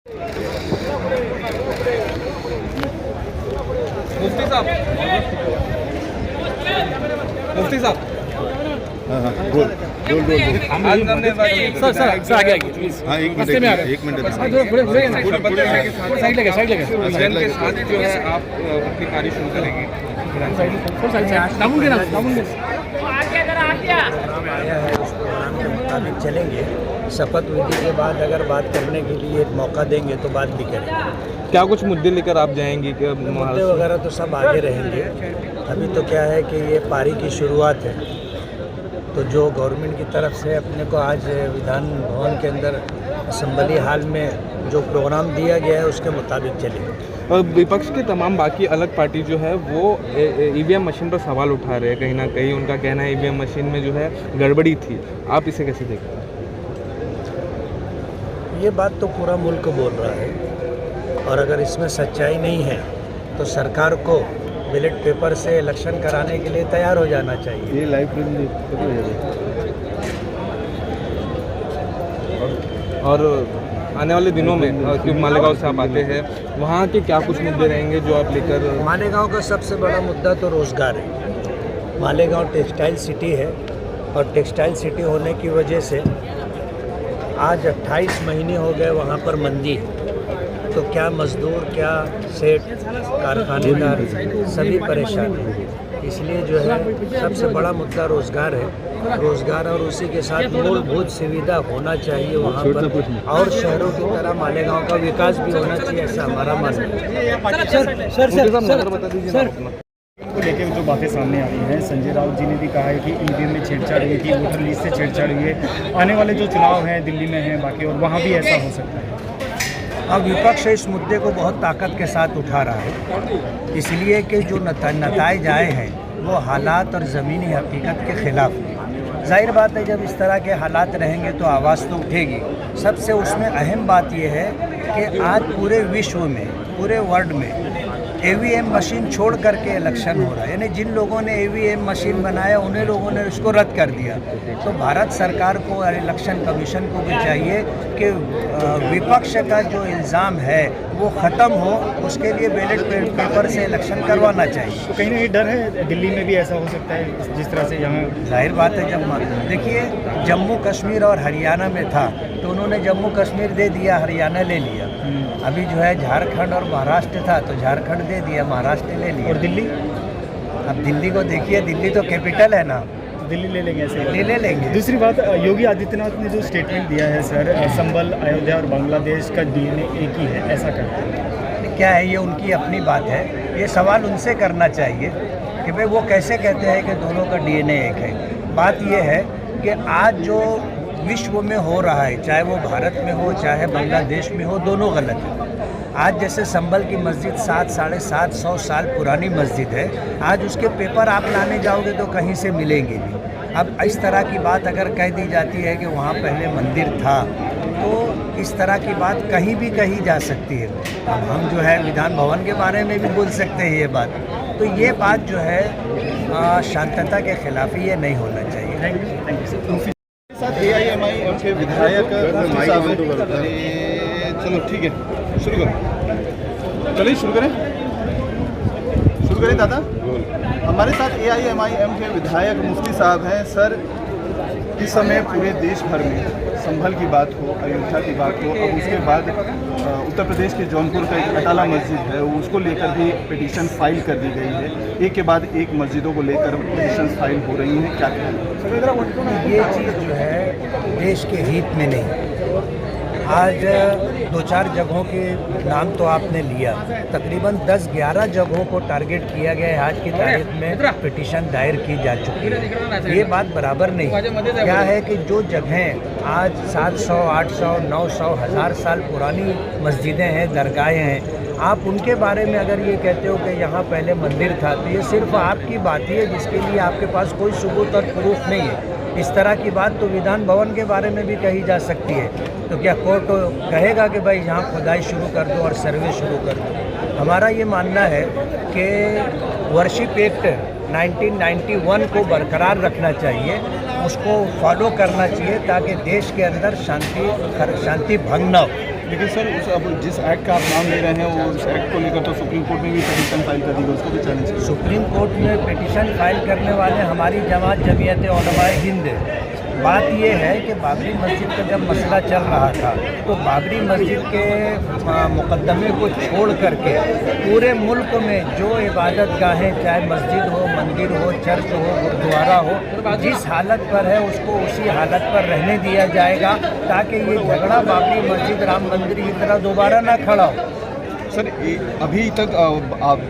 मुफ्ती साहब, मुफ्ती साहब, आज हमने सर आगे प्लीज। हाँ एक मिनट साइड लगे प्रेसिडेंट के साथ जो है आप अपनी कार्य शुरू करेंगे। मुताबिक चलेंगे। शपथ विधि के बाद अगर बात करने के लिए एक मौका देंगे तो बात भी करेंगे। क्या कुछ मुद्दे लेकर आप जाएंगे कि मुद्दे वगैरह तो सब आगे रहेंगे। अभी तो क्या है कि ये पारी की शुरुआत है, तो जो गवर्नमेंट की तरफ से अपने को आज विधान भवन के अंदर असेंबली हाल में जो प्रोग्राम दिया गया है उसके मुताबिक चलेंगे। और विपक्ष के तमाम बाकी अलग पार्टी जो है वो ईवीएम मशीन पर सवाल उठा रहे हैं। कहीं ना कहीं उनका कहना है ईवीएम मशीन में जो है गड़बड़ी थी। आप इसे कैसे देखते हैं? ये बात तो पूरा मुल्क बोल रहा है, और अगर इसमें सच्चाई नहीं है तो सरकार को बैलेट पेपर से इलेक्शन कराने के लिए तैयार हो जाना चाहिए। ये लाइव और आने वाले दिनों में क्योंकि मालेगांव से आप आते हैं, वहाँ के क्या कुछ मुद्दे रहेंगे जो आप लेकर? मालेगांव का सबसे बड़ा मुद्दा तो रोज़गार है। मालेगांव टेक्सटाइल सिटी है, और टेक्सटाइल सिटी होने की वजह से आज 28 महीने हो गए वहाँ पर मंदी है। तो क्या मजदूर, क्या सेठ, कारखानेदार सभी परेशान हैं। इसलिए जो है सबसे बड़ा मुद्दा रोज़गार है। रोज़गार और उसी के साथ मूलभूत सुविधा होना चाहिए वहाँ पर, और शहरों की तरह मालेगांव का विकास भी होना चाहिए, ऐसा हमारा मानना है। को लेकर जो बातें सामने आ रही हैं, संजय राउत जी ने भी कहा है कि ईवीएम में छेड़छाड़ हुई थी, वोटर लिस्ट से छेड़छाड़ हुई है। आने वाले जो चुनाव हैं दिल्ली में हैं बाकी, और वहाँ भी ऐसा हो सकता है। अब विपक्ष इस मुद्दे को बहुत ताकत के साथ उठा रहा है, इसलिए कि जो नतज आए हैं वो हालात और ज़मीनी हकीकत के ख़िलाफ़ है। जाहिर बात है जब इस तरह के हालात रहेंगे तो आवाज़ तो उठेगी। सबसे उसमें अहम बात यह है कि आज पूरे विश्व में, पूरे वर्ल्ड में ईवीएम मशीन छोड़ करके इलेक्शन हो रहा है। यानी जिन लोगों ने ईवीएम मशीन बनाया उन्हीं लोगों ने उसको रद्द कर दिया। तो भारत सरकार को और इलेक्शन कमीशन को भी चाहिए कि विपक्ष का जो इल्ज़ाम है वो ख़त्म हो, उसके लिए बैलेट पेपर से इलेक्शन करवाना चाहिए। तो कहीं ना कहीं डर है दिल्ली में भी ऐसा हो सकता है जिस तरह से यहाँ? जाहिर बात है, जब देखिए जम्मू कश्मीर और हरियाणा में था तो उन्होंने जम्मू कश्मीर दे दिया, हरियाणा ले लिया। अभी जो है झारखंड और महाराष्ट्र था तो झारखंड दे दिया, महाराष्ट्र ले लिया। और दिल्ली? अब दिल्ली को देखिए, दिल्ली तो कैपिटल है ना, दिल्ली ले लेंगे ऐसे? ले लेंगे। दूसरी बात, योगी आदित्यनाथ ने जो स्टेटमेंट दिया है सर, संभल, अयोध्या और बांग्लादेश का डीएनए एक ही है, ऐसा कहते हैं। क्या है, ये उनकी अपनी बात है। ये सवाल उनसे करना चाहिए कि भाई वो कैसे कहते हैं कि दोनों का डीएनए एक है। बात ये है कि आज जो विश्व में हो रहा है, चाहे वो भारत में हो चाहे बांग्लादेश में हो, दोनों गलत है। आज जैसे संभल की मस्जिद 700-750 साल पुरानी मस्जिद है, आज उसके पेपर आप लाने जाओगे तो कहीं से मिलेंगे नहीं। अब इस तरह की बात अगर कह दी जाती है कि वहाँ पहले मंदिर था, तो इस तरह की बात कहीं भी कही जा सकती है। अब हम जो है विधान भवन के बारे में भी बोल सकते हैं ये बात। तो ये बात जो है शांतता के खिलाफ ही, ये नहीं होना चाहिए। Thank you sir. AIMIM के विधायक चलो ठीक है, शुरू करो। चलिए शुरू करें दादा। हमारे साथ AIMIM के विधायक मुफ्ती साहब हैं। सर, इस समय पूरे देश भर में संभल की बात हो, अयोध्या की बात हो, अब उसके बाद उत्तर प्रदेश के जौनपुर का एक अटाला मस्जिद है, उसको लेकर भी पिटीशन फाइल कर दी गई है। एक के बाद एक मस्जिदों को लेकर पिटीशन फाइल हो रही हैं, क्या कहें? ये चीज़ जो है देश के हित में नहीं। आज 2-4 जगहों के नाम तो आपने लिया, तकरीबन 10-11 जगहों को टारगेट किया गया है। आज की तारीख में पिटीशन दायर की जा चुकी है। ये बात बराबर नहीं। क्या है कि जो जगहें आज 700, 800, 900, 1000 साल पुरानी मस्जिदें हैं, दरगाहें हैं, आप उनके बारे में अगर ये कहते हो कि यहाँ पहले मंदिर था, तो ये सिर्फ आपकी बात ही है जिसके लिए आपके पास कोई सबूत और प्रूफ नहीं है। इस तरह की बात तो विधान भवन के बारे में भी कही जा सकती है। तो क्या कोर्ट कहेगा कि भाई यहाँ खुदाई शुरू कर दो और सर्वे शुरू कर दो? हमारा ये मानना है कि वर्शिप एक्ट 1991 को बरकरार रखना चाहिए, उसको फॉलो करना चाहिए ताकि देश के अंदर शांति भंग न हो। लेकिन सर अब जिस एक्ट का आप नाम ले रहे हैं वो उस एक्ट को लेकर तो सुप्रीम कोर्ट में भी पिटीशन फाइल कर दी गई, उसको भी चैलेंज किया। सुप्रीम कोर्ट में पिटीशन फाइल करने वाले हमारी जमात जमीयत उलमाए हिंद है। बात ये है कि बाबरी मस्जिद का जब मसला चल रहा था तो बाबरी मस्जिद के मुकदमे को छोड़ करके पूरे मुल्क में जो इबादत गाहें, चाहे मस्जिद हो, मंदिर हो, चर्च हो, गुरुद्वारा हो, जिस हालत पर है उसको उसी हालत पर रहने दिया जाएगा, ताकि ये झगड़ा बाबरी मस्जिद राम मंदिर की तरह दोबारा ना खड़ा हो। सर अभी तक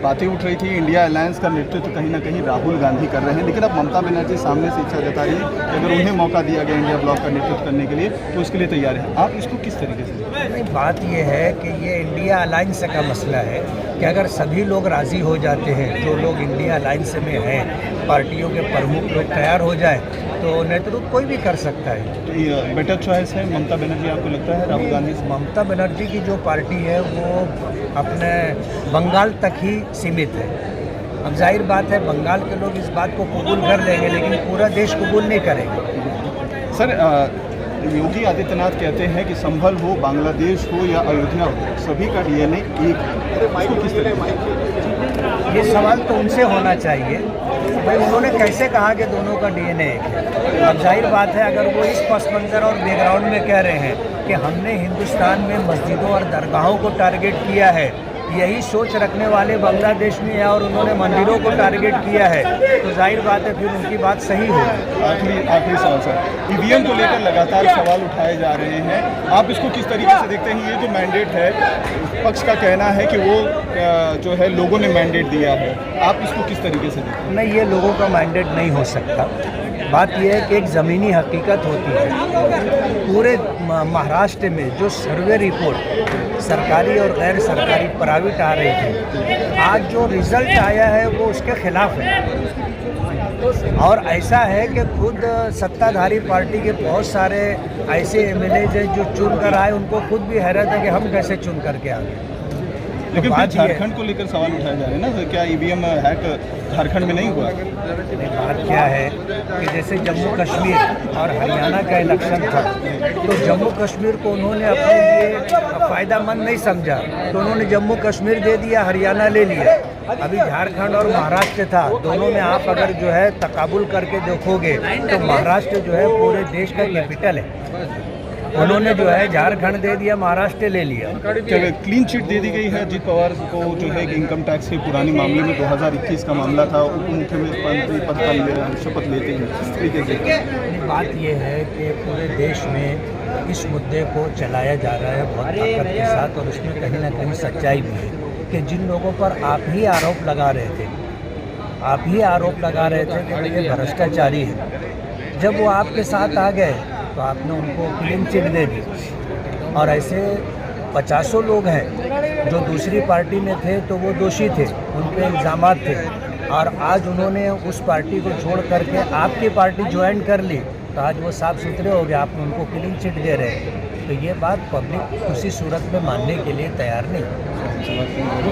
बातें उठ रही थी, इंडिया अलायंस का नेतृत्व कहीं ना कहीं राहुल गांधी कर रहे हैं, लेकिन अब ममता बनर्जी सामने से इच्छा जता रही है कि अगर उन्हें मौका दिया गया इंडिया ब्लॉक का नेतृत्व करने के लिए तो उसके लिए तैयार है। आप इसको किस तरीके से? नहीं, बात यह है कि ये इंडिया अलायंस का मसला है कि अगर सभी लोग राज़ी हो जाते हैं, जो लोग इंडिया अलायंस में हैं, पार्टियों के प्रमुख लोग तैयार हो जाए तो नेतृत्व कोई भी कर सकता है। तो ये बेटर चॉइस है ममता बनर्जी, आपको लगता है राहुल गांधी से? ममता बनर्जी की जो पार्टी है वो अपने बंगाल तक ही सीमित है। अब जाहिर बात है बंगाल के लोग इस बात को कबूल कर लेंगे, लेकिन पूरा देश कबूल नहीं करेंगे। सर योगी आदित्यनाथ कहते हैं कि संभल हो, बांग्लादेश हो या अयोध्या हो, सभी का डीएनए एक है। इसको किस तरह? ये सवाल तो उनसे होना चाहिए भाई, उन्होंने कैसे कहा कि दोनों का डीएनए एक है। अब जाहिर बात है अगर वो इस पस मंज़र और बैकग्राउंड में कह रहे हैं कि हमने हिंदुस्तान में मस्जिदों और दरगाहों को टारगेट किया है, यही सोच रखने वाले बांग्लादेश में है और उन्होंने मंदिरों को टारगेट किया है, तो जाहिर बात है फिर उनकी बात सही होगी। आखिरी सवाल सर, ईवीएम को लेकर लगातार सवाल उठाए जा रहे हैं, आप इसको किस तरीके से देखते हैं? ये जो मैंडेट है, पक्ष का कहना है कि वो जो है लोगों ने मैंडेट दिया है, आप इसको किस तरीके से देखते हैं? नहीं, ये लोगों का मैंडेट नहीं हो सकता। बात यह है कि एक ज़मीनी हकीकत होती है। पूरे महाराष्ट्र में जो सर्वे रिपोर्ट सरकारी और गैर सरकारी प्राइवेट आ रही थी, आज जो रिज़ल्ट आया है वो उसके खिलाफ है। और ऐसा है कि खुद सत्ताधारी पार्टी के बहुत सारे ऐसे एमएलए हैं जो चुन कर आए, उनको खुद भी हैरत है कि हम कैसे चुन करके आ गए। लेकिन फिर झारखंड को लेकर सवाल उठाए जा रहे हैं ना सर, क्या ईवीएम हैक झारखंड में नहीं हुआ? बात क्या है कि जैसे जम्मू कश्मीर और हरियाणा का इलेक्शन था तो जम्मू कश्मीर को उन्होंने अपने लिए फ़ायदेमंद नहीं समझा, तो उन्होंने जम्मू कश्मीर दे दिया, हरियाणा ले लिया। अभी झारखंड और महाराष्ट्र था, दोनों में आप अगर जो है तकाबुल करके देखोगे तो महाराष्ट्र जो है पूरे देश का कैपिटल है, उन्होंने जो है झारखंड दे दिया, महाराष्ट्र ले लिया। क्लीन चिट दे दी गई है अजीत पवार को, जो है इनकम टैक्स के पुराने मामले में 2021 का मामला था, उप मुख्यमंत्री पद का शपथ लेते हैं, इस तरीके से। बात यह है कि पूरे देश में इस मुद्दे को चलाया जा रहा है बहुत ताकत के साथ, और उसमें कहीं ना कहीं सच्चाई भी है कि जिन लोगों पर आप ही आरोप लगा रहे थे कि ये भ्रष्टाचारी है, जब वो आपके साथ आ गए तो आपने उनको क्लीन चिट दे दी। और ऐसे 50 लोग हैं जो दूसरी पार्टी में थे तो वो दोषी थे, उन पे इल्ज़ामात थे, और आज उन्होंने उस पार्टी को छोड़ करके आपकी पार्टी ज्वाइन कर ली, तो आज वो साफ सुथरे हो गए, आप उनको क्लीन चिट दे रहे हैं। तो ये बात पब्लिक किसी सूरत में मानने के लिए तैयार नहीं।